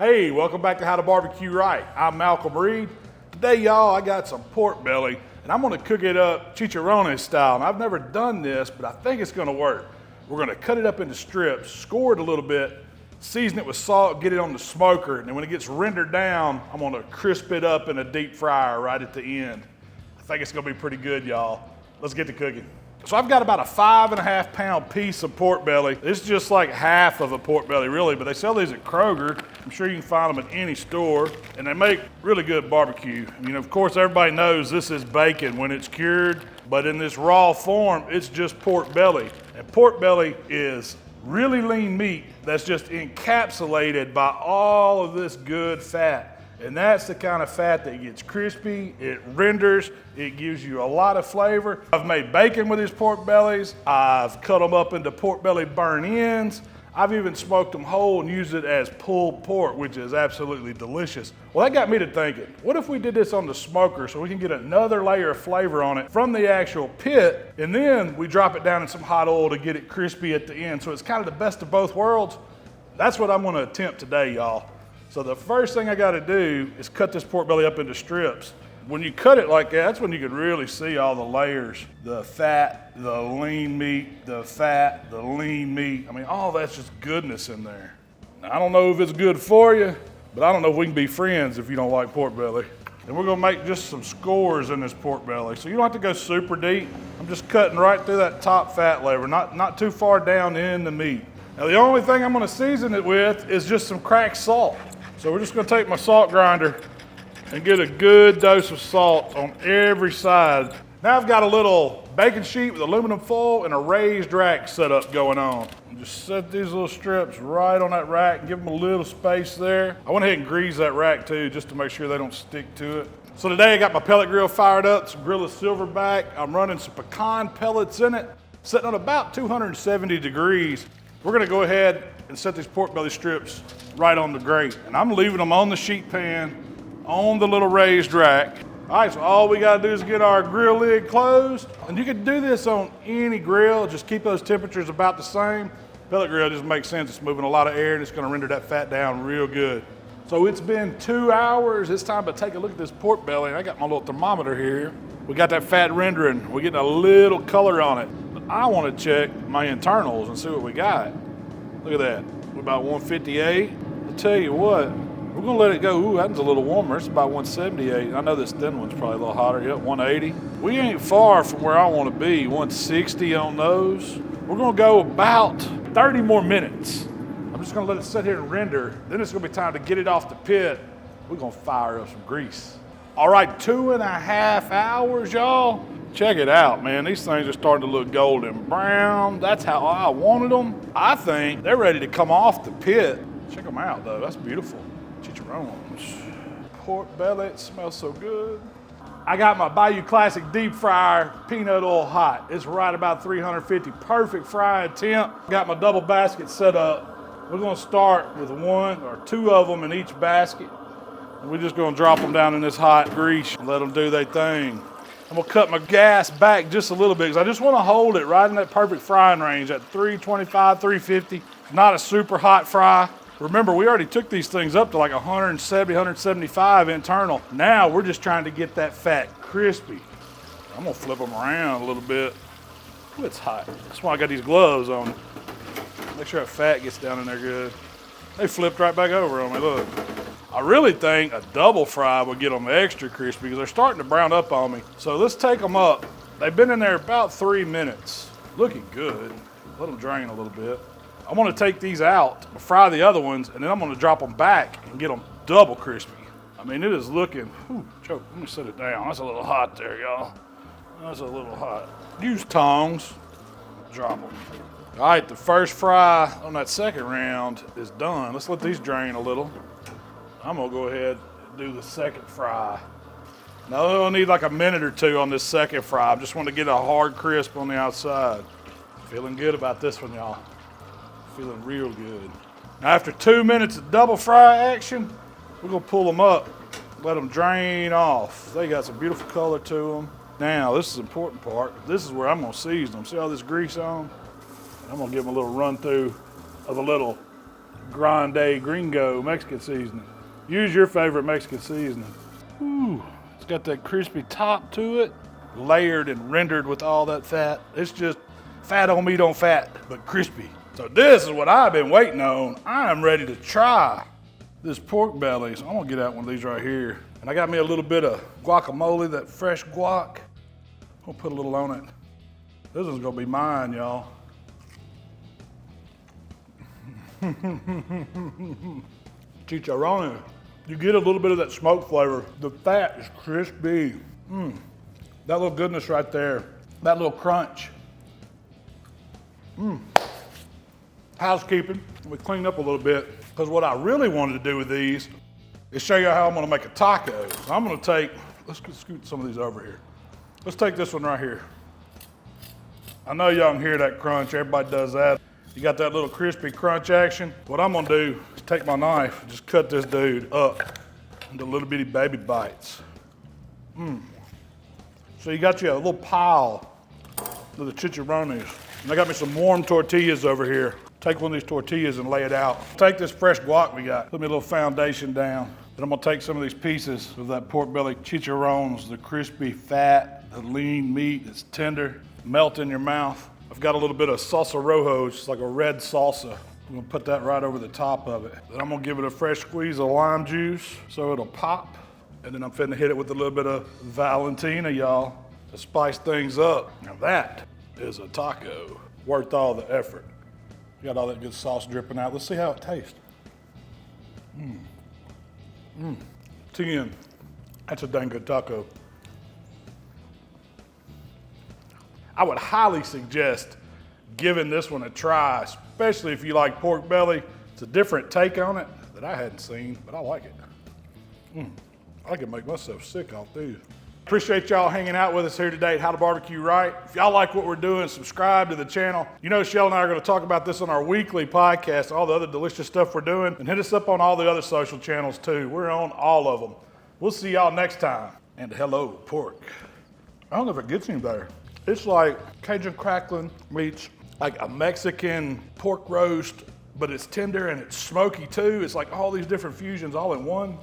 Hey, welcome back to How to Barbecue Right. I'm Malcolm Reed. Today, y'all, I got some pork belly, and I'm gonna cook it up chicharrones style. And I've never done this, but I think it's gonna work. We're gonna cut it up into strips, score it a little bit, season it with salt, get it on the smoker, and then when it gets rendered down, I'm gonna crisp it up in a deep fryer right at the end. I think it's gonna be pretty good, y'all. Let's get to cooking. So I've got about a 5.5 pound piece of pork belly. It's just like half of a pork belly, really, but they sell these at Kroger. I'm sure you can find them at any store, and they make really good barbecue. I mean, of course, everybody knows this is bacon when it's cured, but in this raw form, it's just pork belly. And pork belly is really lean meat that's just encapsulated by all of this good fat. And that's the kind of fat that gets crispy, it renders, it gives you a lot of flavor. I've made bacon with these pork bellies. I've cut them up into pork belly burn ends. I've even smoked them whole and used it as pulled pork, which is absolutely delicious. Well, that got me to thinking, what if we did this on the smoker so we can get another layer of flavor on it from the actual pit, and then we drop it down in some hot oil to get it crispy at the end. So it's kind of the best of both worlds. That's what I'm gonna attempt today, y'all. So the first thing I gotta do is cut this pork belly up into strips. When you cut it like that, that's when you can really see all the layers. The fat, the lean meat, the fat, the lean meat. I mean, all that's just goodness in there. Now, I don't know if it's good for you, but I don't know if we can be friends if you don't like pork belly. And we're gonna make just some scores in this pork belly. So you don't have to go super deep. I'm just cutting right through that top fat layer, not too far down in the meat. Now the only thing I'm gonna season it with is just some cracked salt. So we're just gonna take my salt grinder and get a good dose of salt on every side. Now I've got a little baking sheet with aluminum foil and a raised rack set up going on. Just set these little strips right on that rack and give them a little space there. I went ahead and grease that rack too, just to make sure they don't stick to it. So today I got my pellet grill fired up, some Grilla Silverback. I'm running some pecan pellets in it, sitting on about 270 degrees. We're gonna go ahead and set these pork belly strips right on the grate. And I'm leaving them on the sheet pan, on the little raised rack. All right, so all we gotta do is get our grill lid closed. And you can do this on any grill, just keep those temperatures about the same. Pellet grill just makes sense, it's moving a lot of air and it's gonna render that fat down real good. So it's been 2 hours, it's time to take a look at this pork belly. I got my little thermometer here. We got that fat rendering, we're getting a little color on it. But I wanna check my internals and see what we got. Look at that, we're about 158. I'll tell you what, we're gonna let it go. Ooh, that one's a little warmer. It's about 178. I know this thin one's probably a little hotter. Yep, 180. We ain't far from where I wanna be, 160 on those. We're gonna go about 30 more minutes. I'm just gonna let it sit here and render. Then it's gonna be time to get it off the pit. We're gonna fire up some grease. All right, 2.5 hours, y'all. Check it out, man. These things are starting to look golden brown. That's how I wanted them. I think they're ready to come off the pit. Check them out, though. That's beautiful. Chicharrones. Pork belly, it smells so good. I got my Bayou Classic deep fryer, peanut oil hot. It's right about 350, perfect frying temp. Got my double basket set up. We're gonna start with 1 or 2 of them in each basket. And we're just gonna drop them down in this hot grease and let them do their thing. I'm gonna cut my gas back just a little bit because I just wanna hold it right in that perfect frying range at 325, 350. Not a super hot fry. Remember, we already took these things up to like 170, 175 internal. Now we're just trying to get that fat crispy. I'm gonna flip them around a little bit. Ooh, it's hot. That's why I got these gloves on. Make sure that fat gets down in there good. They flipped right back over on me, look. I really think a double fry would get them extra crispy because they're starting to brown up on me. So let's take them up. They've been in there about 3 minutes. Looking good. Let them drain a little bit. I want to take these out, fry the other ones, and then I'm going to drop them back and get them double crispy. I mean, it is looking, whew, choke, let me set it down. That's a little hot there, y'all. That's a little hot. Use tongs, drop them. All right, the first fry on that second round is done. Let's let these drain a little. I'm gonna go ahead and do the second fry. Now I'll need like a minute or 2 on this second fry. I just want to get a hard crisp on the outside. Feeling good about this one, y'all. Feeling real good. Now after 2 minutes of double fry action, we're gonna pull them up, let them drain off. They got some beautiful color to them. Now this is the important part. This is where I'm gonna season them. See all this grease on? I'm gonna give them a little run through of a little Grande, Gringo Mexican seasoning. Use your favorite Mexican seasoning. Ooh, it's got that crispy top to it, layered and rendered with all that fat. It's just fat on meat on fat, but crispy. So this is what I've been waiting on. I am ready to try this pork belly. So I'm gonna get out one of these right here. And I got me a little bit of guacamole, that fresh guac. I'm gonna put a little on it. This is gonna be mine, y'all. Chicharrones. You get a little bit of that smoke flavor. The fat is crispy. That little goodness right there. That little crunch. Housekeeping. We cleaned up a little bit because what I really wanted to do with these is show you how I'm gonna make a taco. So I'm gonna take, let's scoot some of these over here. Let's take this one right here. I know y'all can hear that crunch, everybody does that. You got that little crispy crunch action. What I'm gonna do is take my knife and just cut this dude up into little bitty baby bites. So you got you a little pile of the chicharrones. And I got me some warm tortillas over here. Take one of these tortillas and lay it out. Take this fresh guac we got, put me a little foundation down. Then I'm gonna take some of these pieces of that pork belly chicharrones, the crispy fat, the lean meat, it's tender, melt in your mouth. I've got a little bit of salsa rojo, it's like a red salsa. I'm gonna put that right over the top of it. Then I'm gonna give it a fresh squeeze of lime juice so it'll pop. And then I'm finna hit it with a little bit of Valentina, y'all, to spice things up. Now that is a taco worth all the effort. Got all that good sauce dripping out. Let's see how it tastes. 10. That's a dang good taco. I would highly suggest giving this one a try, especially if you like pork belly. It's a different take on it that I hadn't seen, but I like it. I can make myself sick off these. Appreciate y'all hanging out with us here today at How to Barbecue Right. If y'all like what we're doing, subscribe to the channel. You know, Shell and I are going to talk about this on our weekly podcast, all the other delicious stuff we're doing, and hit us up on all the other social channels too. We're on all of them. We'll see y'all next time. And hello, pork. I don't know if it gets any better. It's like Cajun crackling meets like a Mexican pork roast, but it's tender and it's smoky too. It's like all these different fusions all in one.